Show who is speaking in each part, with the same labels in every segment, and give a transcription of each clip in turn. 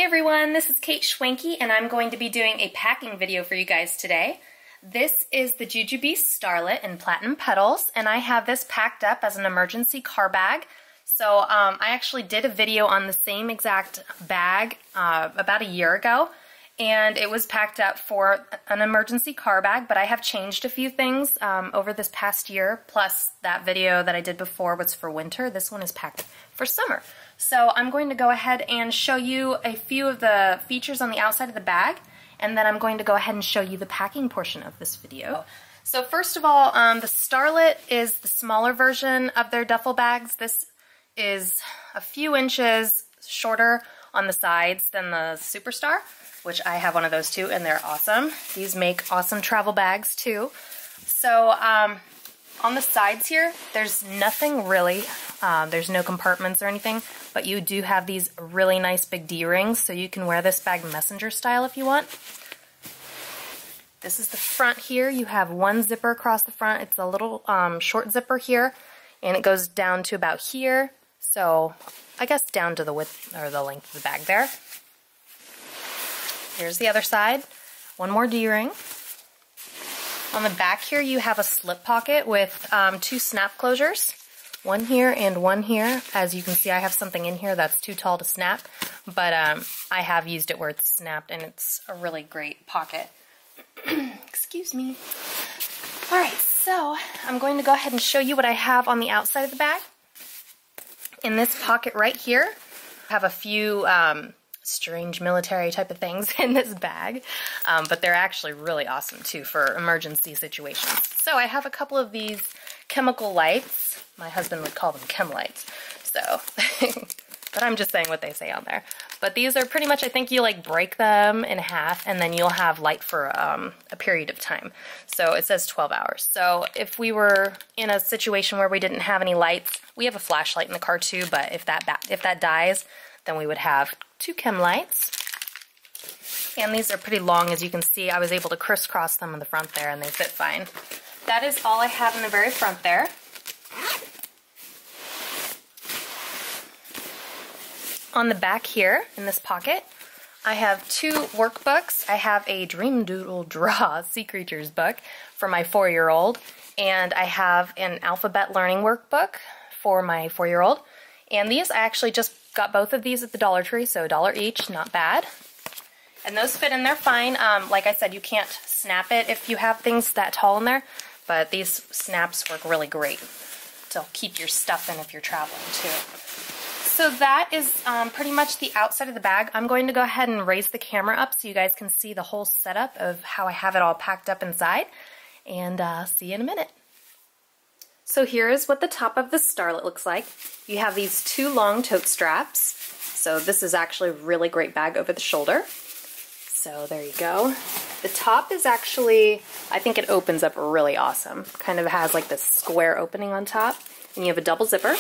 Speaker 1: everyone, this is kateschwanke and I'm going to be doing a packing video for you guys today. This is the Ju-Ju-Be Starlet in Platinum Petals, and I have this packed up as an emergency car bag. So I actually did a video on the same exact bag about a year ago, and it was packed up for an emergency car bag, but I have changed a few things over this past year, plus that video that I did before was for winter. This one is packed for summer. So I'm going to go ahead and show you a few of the features on the outside of the bag, and then I'm going to go ahead and show you the packing portion of this video. So first of all, the Starlet is the smaller version of their duffel bags. This is a few inches shorter on the sides than the Superstar, which I have one of those too, and they're awesome. These make awesome travel bags too. So on the sides here, there's nothing really, there's no compartments or anything, but you do have these really nice big D-rings, so you can wear this bag messenger style if you want. This is the front here. You have one zipper across the front. It's a little short zipper here, and it goes down to about here, so I guess down to the width or the length of the bag there. Here's the other side. One more D-ring. On the back here, you have a slip pocket with two snap closures. One here and one here. As you can see, I have something in here that's too tall to snap, but I have used it where it's snapped, and it's a really great pocket. Excuse me. Alright, so I'm going to go ahead and show you what I have on the outside of the bag. In this pocket right here, I have a few strange military type of things in this bag, but they're actually really awesome too for emergency situations. So I have a couple of these chemical lights. My husband would call them chem lights, so but I'm just saying what they say on there. But these are pretty much, I think you like break them in half and then you'll have light for a period of time. So it says 12 hours. So if we were in a situation where we didn't have any lights, we have a flashlight in the car too, but if that dies, then we would have two chem lights. And these are pretty long, as you can see. I was able to crisscross them in the front there and they fit fine. That is all I have in the very front there. On the back here, in this pocket, I have two workbooks. I have a Dream Doodle Draw Sea Creatures book for my 4-year-old, and I have an alphabet learning workbook for my 4-year-old. And these, I actually just got both of these at the Dollar Tree, so $1 each, not bad. And those fit in there fine. Like I said, you can't snap it if you have things that tall in there, but these snaps work really great to keep your stuff in if you're traveling too. So that is pretty much the outside of the bag. I'm going to go ahead and raise the camera up so you guys can see the whole setup of how I have it all packed up inside, and see you in a minute. So here is what the top of the Starlet looks like. You have these two long tote straps. So this is actually a really great bag over the shoulder. So there you go. The top is actually, I think it opens up really awesome. Kind of has like this square opening on top. And you have a double zipper.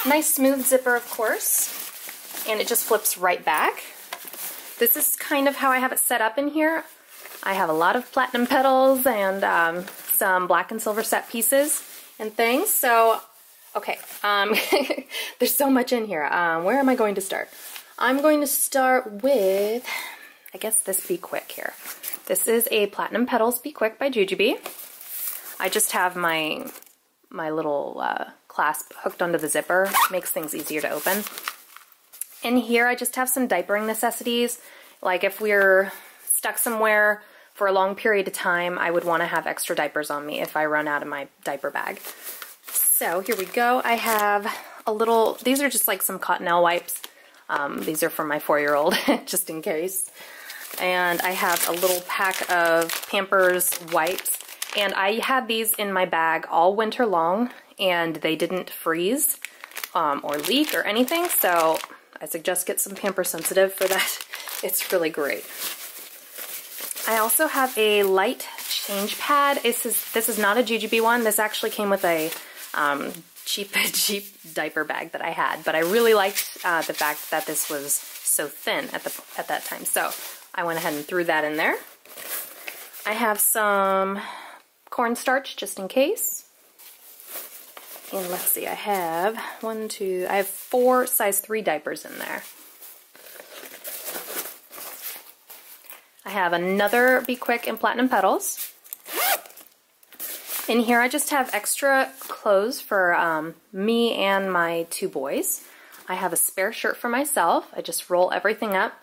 Speaker 1: Nice smooth zipper, of course. And it just flips right back. This is kind of how I have it set up in here. I have a lot of platinum petals and some black and silver set pieces and things. So, okay, there's so much in here. Where am I going to start? I'm going to start with, I guess, this Be Quick here. This is a Platinum Petals Be Quick by Ju-Ju-Be. I just have my little clasp hooked onto the zipper. Makes things easier to open. In here, I just have some diapering necessities. Like if we're stuck somewhere for a long period of time, I would want to have extra diapers on me if I run out of my diaper bag. So here we go. I have a little, these are just like some Cottonelle wipes. These are for my 4-year-old, just in case. And I have a little pack of Pampers wipes. And I had these in my bag all winter long, and they didn't freeze or leak or anything. So I suggest get some Pampers Sensitive for that. It's really great. I also have a light change pad. This is not a Ju-Ju-Be one. This actually came with a cheap diaper bag that I had, but I really liked the fact that this was so thin at that time. So I went ahead and threw that in there. I have some cornstarch just in case. And let's see, I have 4 size 3 diapers in there. I have another Be Quick in Platinum Petals. In here I just have extra clothes for me and my two boys. I have a spare shirt for myself. I just roll everything up.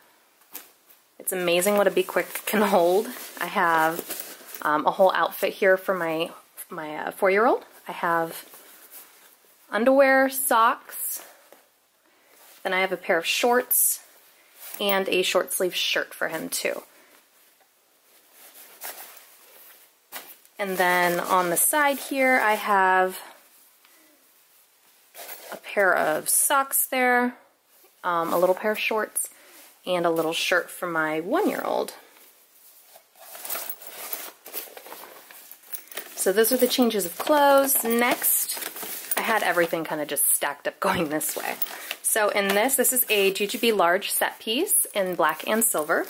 Speaker 1: It's amazing what a Be Quick can hold. I have a whole outfit here for my 4-year-old. I have underwear, socks, then I have a pair of shorts and a short sleeve shirt for him too. And then on the side here I have a pair of socks there, a little pair of shorts, and a little shirt for my 1-year-old. So those are the changes of clothes. Next, I had everything kind of just stacked up going this way. So in this is a Ju-Ju-Be large set piece in black and silver.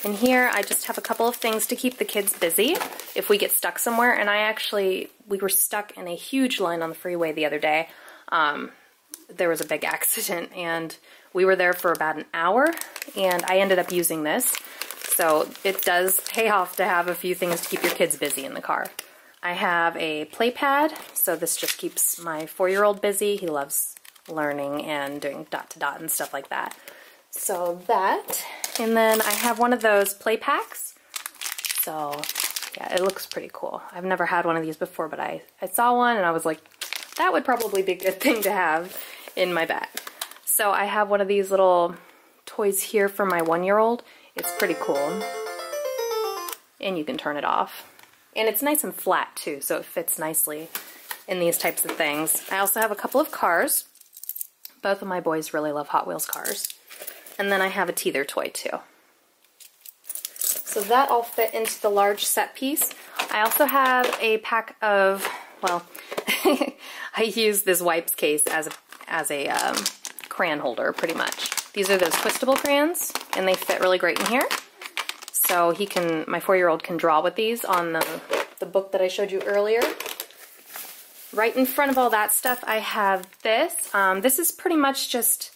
Speaker 1: In here, I just have a couple of things to keep the kids busy if we get stuck somewhere. And we were stuck in a huge line on the freeway the other day. There was a big accident and we were there for about an hour and I ended up using this. So it does pay off to have a few things to keep your kids busy in the car. I have a play pad, so this just keeps my 4-year-old busy. He loves learning and doing dot to dot and stuff like that. So that, and then I have one of those play packs. So yeah, it looks pretty cool. I've never had one of these before, but I saw one and I was like, that would probably be a good thing to have in my bag. So I have one of these little toys here for my 1-year-old. It's pretty cool. And you can turn it off. And it's nice and flat too, so it fits nicely in these types of things. I also have a couple of cars. Both of my boys really love Hot Wheels cars. And then I have a teether toy too. So that all fit into the large set piece. I also have a pack of, well, I use this wipes case as a crayon holder pretty much. These are those twistable crayons and they fit really great in here. So my 4-year-old can draw with these on the book that I showed you earlier. Right in front of all that stuff I have this. This is pretty much just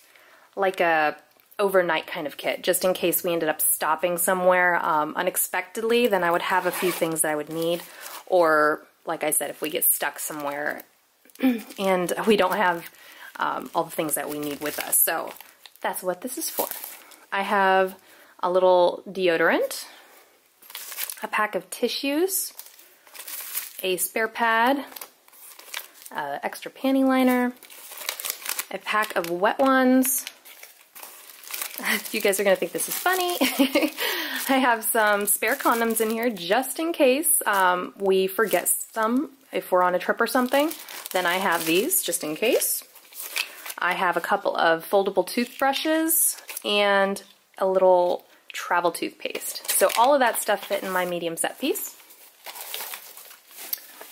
Speaker 1: like a overnight kind of kit, just in case we ended up stopping somewhere unexpectedly, then I would have a few things that I would need. Or, like I said, if we get stuck somewhere and we don't have all the things that we need with us. So that's what this is for. I have a little deodorant, a pack of tissues, a spare pad, extra panty liner, a pack of wet ones. You guys are gonna think this is funny. I have some spare condoms in here just in case we forget some if we're on a trip or something. Then I have these just in case. I have a couple of foldable toothbrushes and a little travel toothpaste. So all of that stuff fit in my medium set piece.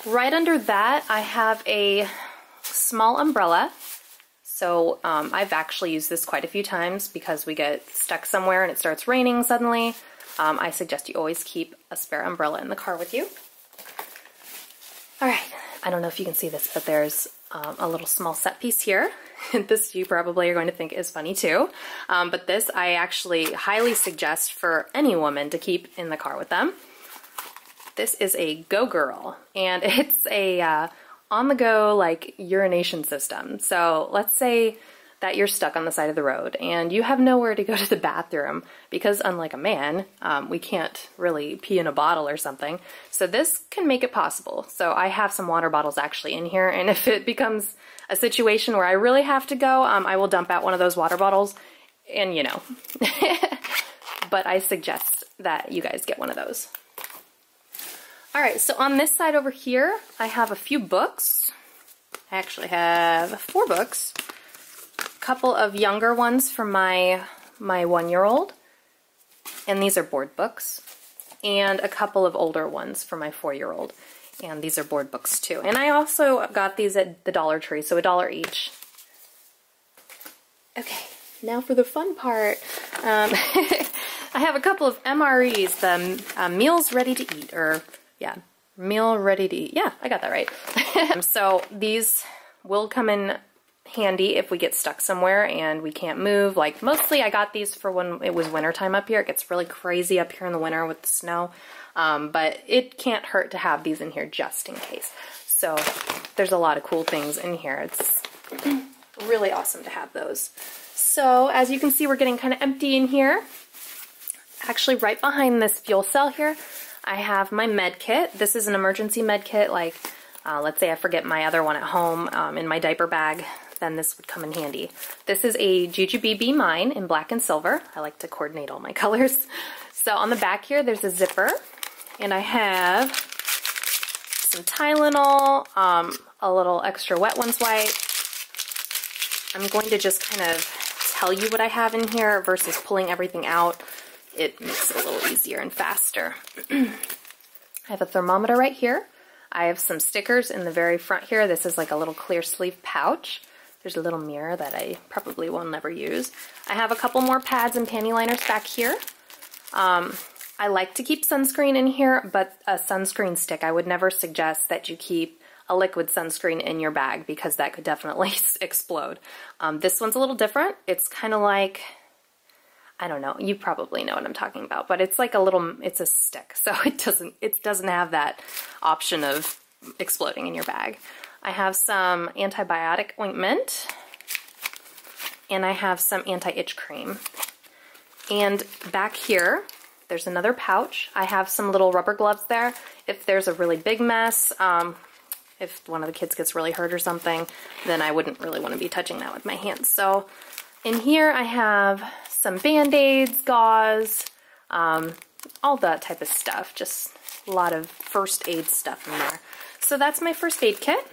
Speaker 1: Right under that, I have a small umbrella. So I've actually used this quite a few times because we get stuck somewhere and it starts raining suddenly. I suggest you always keep a spare umbrella in the car with you. All right, I don't know if you can see this, but there's a little small set piece here. This you probably are going to think is funny too. But this I actually highly suggest for any woman to keep in the car with them. This is a Go Girl, and it's a on-the-go like urination system. So let's say that you're stuck on the side of the road and you have nowhere to go to the bathroom because unlike a man, we can't really pee in a bottle or something. So this can make it possible. So I have some water bottles actually in here, and if it becomes a situation where I really have to go, I will dump out one of those water bottles and you know. But I suggest that you guys get one of those. Alright, so on this side over here, I have a few books. I actually have 4 books. A couple of younger ones for my 1-year-old, and these are board books. And a couple of older ones for my 4-year-old, and these are board books too. And I also got these at the Dollar Tree, so $1 each. Okay, now for the fun part. I have a couple of MREs, the Meals Ready to Eat, or yeah, Meal Ready to Eat. Yeah, I got that right. So these will come in handy if we get stuck somewhere and we can't move. Like mostly I got these for when it was wintertime up here. It gets really crazy up here in the winter with the snow. But it can't hurt to have these in here just in case. So there's a lot of cool things in here. It's really awesome to have those. So as you can see, we're getting kind of empty in here. Actually, right behind this fuel cell here, I have my med kit. This is an emergency med kit. Like, let's say I forget my other one at home in my diaper bag, then this would come in handy. This is a Ju-Ju-Be Be Mine in black and silver. I like to coordinate all my colors. So on the back here, there's a zipper, and I have some Tylenol, a little extra Wet Ones wipe. I'm going to just kind of tell you what I have in here versus pulling everything out. It makes it a little easier and faster. I have a thermometer right here. I have some stickers in the very front here. This is like a little clear sleeve pouch. There's a little mirror that I probably will never use. I have a couple more pads and panty liners back here. I like to keep sunscreen in here, but a sunscreen stick. I would never suggest that you keep a liquid sunscreen in your bag because that could definitely explode. This one's a little different. It's kind of like, I don't know, you probably know what I'm talking about, but it's like a little, it's a stick, so it doesn't have that option of exploding in your bag. I have some antibiotic ointment, and I have some anti-itch cream. And back here, there's another pouch. I have some little rubber gloves there. If there's a really big mess, if one of the kids gets really hurt or something, then I wouldn't really want to be touching that with my hands. So in here I have some Band-Aids, gauze, all that type of stuff. Just a lot of first aid stuff in there. So that's my first aid kit.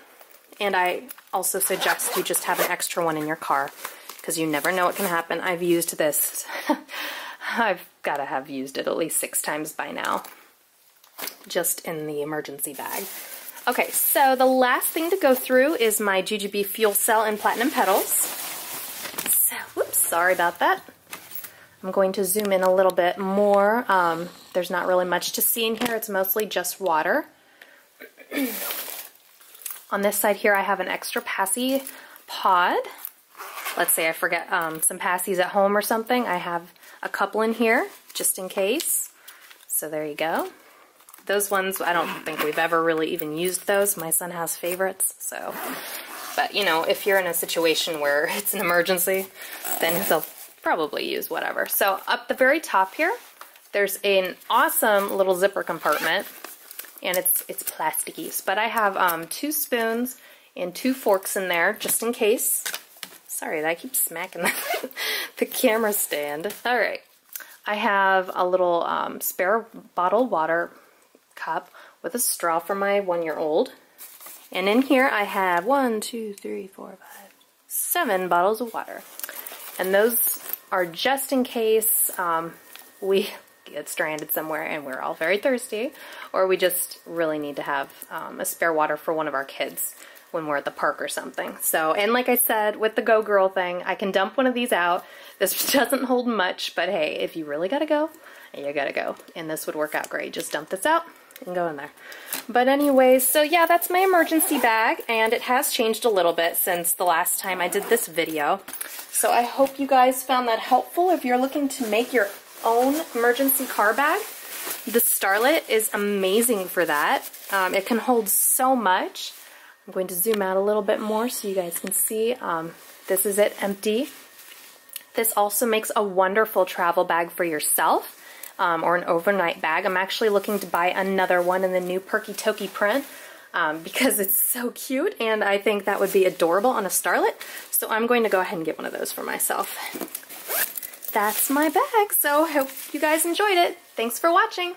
Speaker 1: And I also suggest you just have an extra one in your car because you never know what can happen. I've used this. I've got to have used it at least 6 times by now, just in the emergency bag. Okay, so the last thing to go through is my Ju-Ju-Be fuel cell in platinum petals. So, whoops, sorry about that. I'm going to zoom in a little bit more. There's not really much to see in here. It's mostly just water. On this side here, I have an extra passy pod. Let's say I forget some passies at home or something. I have a couple in here, just in case. So there you go. Those ones, I don't think we've ever really even used those. My son has favorites, so. But, you know, if you're in a situation where it's an emergency, then they'll probably use whatever. So up the very top here, there's an awesome little zipper compartment. And it's plasticky. But I have 2 spoons and 2 forks in there, just in case. Sorry, I keep smacking the camera stand. All right. I have a little spare bottled water cup with a straw for my 1-year-old. And in here I have 1, 2, 3, 4, 5, 7 bottles of water. And those are just in case we get stranded somewhere and we're all very thirsty, or we just really need to have a spare water for one of our kids when we're at the park or something. So, and like I said, with the Go Girl thing, I can dump one of these out. This doesn't hold much, but hey, if you really gotta go, you gotta go. And this would work out great. Just dump this out and go in there. But anyways, so yeah, that's my emergency bag, and it has changed a little bit since the last time I did this video. So I hope you guys found that helpful. If you're looking to make your own emergency car bag, the Starlet is amazing for that. It can hold so much. I'm going to zoom out a little bit more so you guys can see. This is it empty. This also makes a wonderful travel bag for yourself, or an overnight bag. I'm actually looking to buy another one in the new Perky Toky print because it's so cute, and I think that would be adorable on a Starlet. So I'm going to go ahead and get one of those for myself. That's my bag, so hope you guys enjoyed it. Thanks for watching.